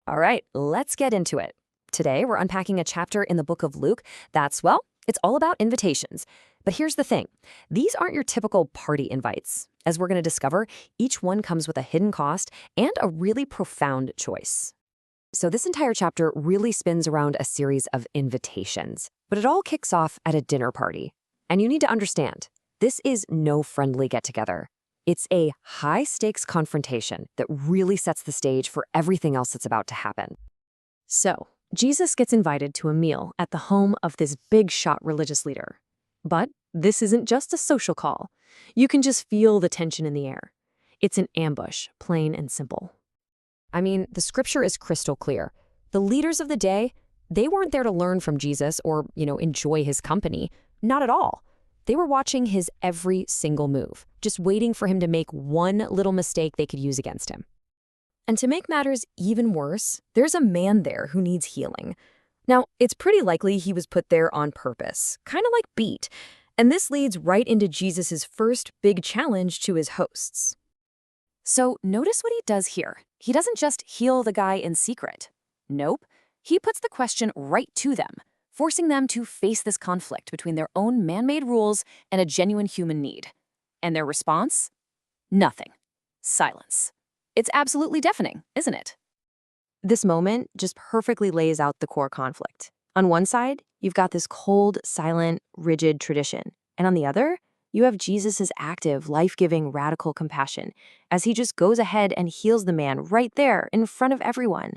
All right, let's get into it. Today, we're unpacking a chapter in the book of Luke that's, well, it's all about invitations. But here's the thing. These aren't your typical party invites. As we're going to discover, each one comes with a hidden cost and a really profound choice. So this entire chapter really spins around a series of invitations, but it all kicks off at a dinner party. And you need to understand, this is no friendly get-together. It's a high-stakes confrontation that really sets the stage for everything else that's about to happen. So, Jesus gets invited to a meal at the home of this big-shot religious leader. But this isn't just a social call. You can just feel the tension in the air. It's an ambush, plain and simple. I mean, the scripture is crystal clear. The leaders of the day, they weren't there to learn from Jesus or, enjoy his company. Not at all. They were watching his every single move, just waiting for him to make one little mistake they could use against him. And to make matters even worse, there's a man there who needs healing. Now, it's pretty likely he was put there on purpose, kind of like beat. And this leads right into Jesus' first big challenge to his hosts. So notice what he does here. He doesn't just heal the guy in secret. Nope. He puts the question right to them, forcing them to face this conflict between their own man-made rules and a genuine human need. And their response? Nothing. Silence. It's absolutely deafening, isn't it? This moment just perfectly lays out the core conflict. On one side, you've got this cold, silent, rigid tradition. And on the other, you have Jesus' active, life-giving, radical compassion as he just goes ahead and heals the man right there in front of everyone.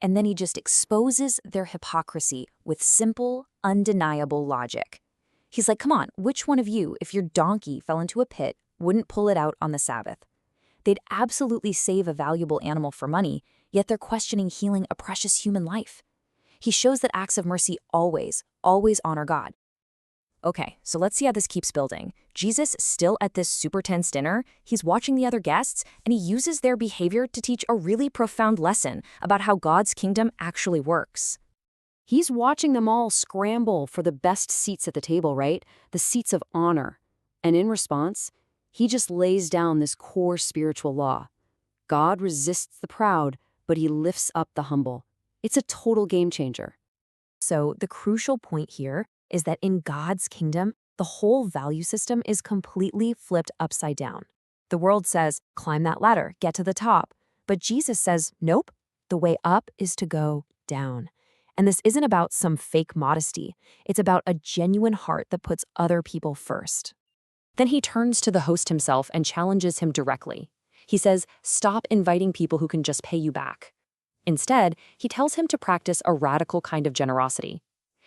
And then he just exposes their hypocrisy with simple, undeniable logic. He's like, come on, which one of you, if your donkey fell into a pit, wouldn't pull it out on the Sabbath? They'd absolutely save a valuable animal for money, yet they're questioning healing a precious human life. He shows that acts of mercy always honor God. Okay, so let's see how this keeps building. Jesus, still at this super tense dinner, he's watching the other guests, and he uses their behavior to teach a really profound lesson about how God's kingdom actually works. He's watching them all scramble for the best seats at the table, right? The seats of honor. And in response, he just lays down this core spiritual law. God resists the proud, but he lifts up the humble. It's a total game changer. So the crucial point here is that in God's kingdom, the whole value system is completely flipped upside down. The world says, climb that ladder, get to the top. But Jesus says, nope, the way up is to go down. And this isn't about some fake modesty. It's about a genuine heart that puts other people first. Then he turns to the host himself and challenges him directly. He says, stop inviting people who can just pay you back. Instead, he tells him to practice a radical kind of generosity.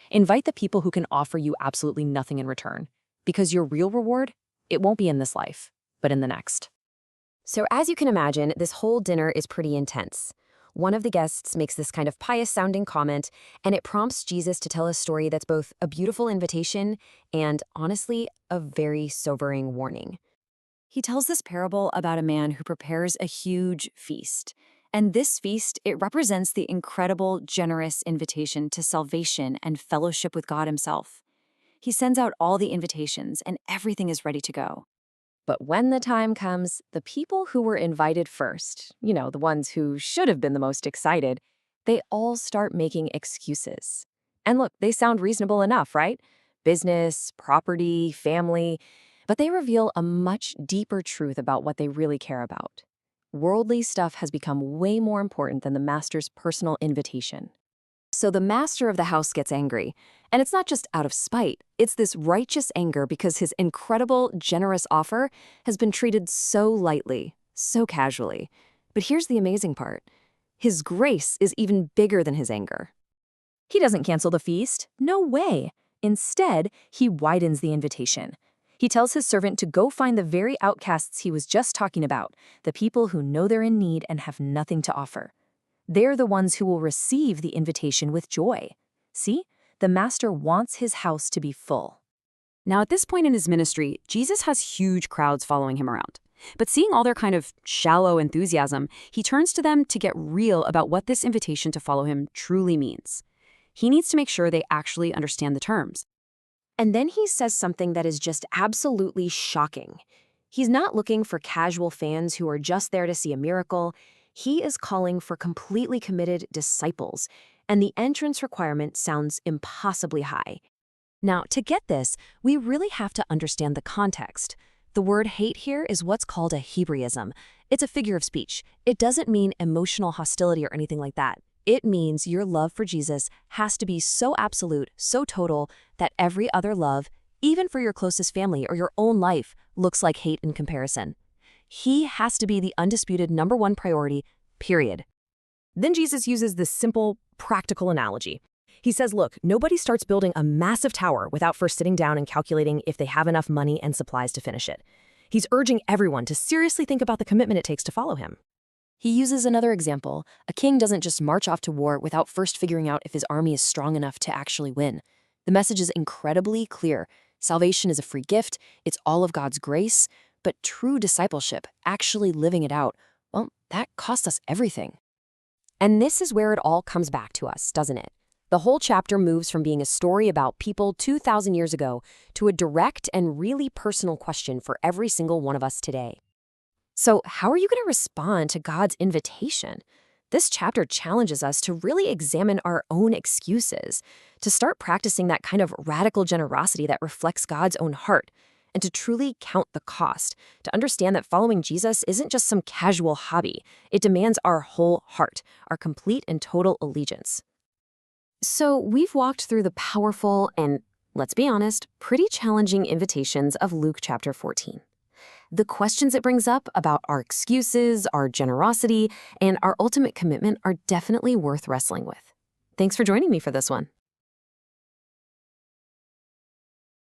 Invite the people who can offer you absolutely nothing in return, because your real reward, it won't be in this life, but in the next. So as you can imagine, this whole dinner is pretty intense. One of the guests makes this kind of pious-sounding comment, and it prompts Jesus to tell a story that's both a beautiful invitation and, honestly, a very sobering warning. He tells this parable about a man who prepares a huge feast. And this feast, it represents the incredible, generous invitation to salvation and fellowship with God himself. He sends out all the invitations, and everything is ready to go. But when the time comes, the people who were invited first, the ones who should have been the most excited, they all start making excuses. And look, they sound reasonable enough, right? Business, property, family. But they reveal a much deeper truth about what they really care about. Worldly stuff has become way more important than the master's personal invitation. So the master of the house gets angry. And it's not just out of spite. It's this righteous anger because his incredible, generous offer has been treated so lightly, so casually. But here's the amazing part. His grace is even bigger than his anger. He doesn't cancel the feast. No way. Instead, he widens the invitation. He tells his servant to go find the very outcasts he was just talking about, the people who know they're in need and have nothing to offer. They're the ones who will receive the invitation with joy. See, the master wants his house to be full. Now, at this point in his ministry, Jesus has huge crowds following him around. But seeing all their kind of shallow enthusiasm, he turns to them to get real about what this invitation to follow him truly means. He needs to make sure they actually understand the terms. And then he says something that is just absolutely shocking. He's not looking for casual fans who are just there to see a miracle. He is calling for completely committed disciples, and the entrance requirement sounds impossibly high. Now, to get this, we really have to understand the context. The word hate here is what's called a Hebraism. It's a figure of speech. It doesn't mean emotional hostility or anything like that. It means your love for Jesus has to be so absolute, so total, that every other love, even for your closest family or your own life, looks like hate in comparison. He has to be the undisputed #1 priority, period. Then Jesus uses this simple, practical analogy. He says, look, nobody starts building a massive tower without first sitting down and calculating if they have enough money and supplies to finish it. He's urging everyone to seriously think about the commitment it takes to follow him. He uses another example. A king doesn't just march off to war without first figuring out if his army is strong enough to actually win. The message is incredibly clear. Salvation is a free gift. It's all of God's grace. But true discipleship, actually living it out, well, that costs us everything. And this is where it all comes back to us, doesn't it? The whole chapter moves from being a story about people 2,000 years ago to a direct and really personal question for every single one of us today. So how are you going to respond to God's invitation? This chapter challenges us to really examine our own excuses, to start practicing that kind of radical generosity that reflects God's own heart, and to truly count the cost, to understand that following Jesus isn't just some casual hobby. It demands our whole heart, our complete and total allegiance. So we've walked through the powerful and, let's be honest, pretty challenging invitations of Luke chapter 14. The questions it brings up about our excuses, our generosity, and our ultimate commitment are definitely worth wrestling with. Thanks for joining me for this one.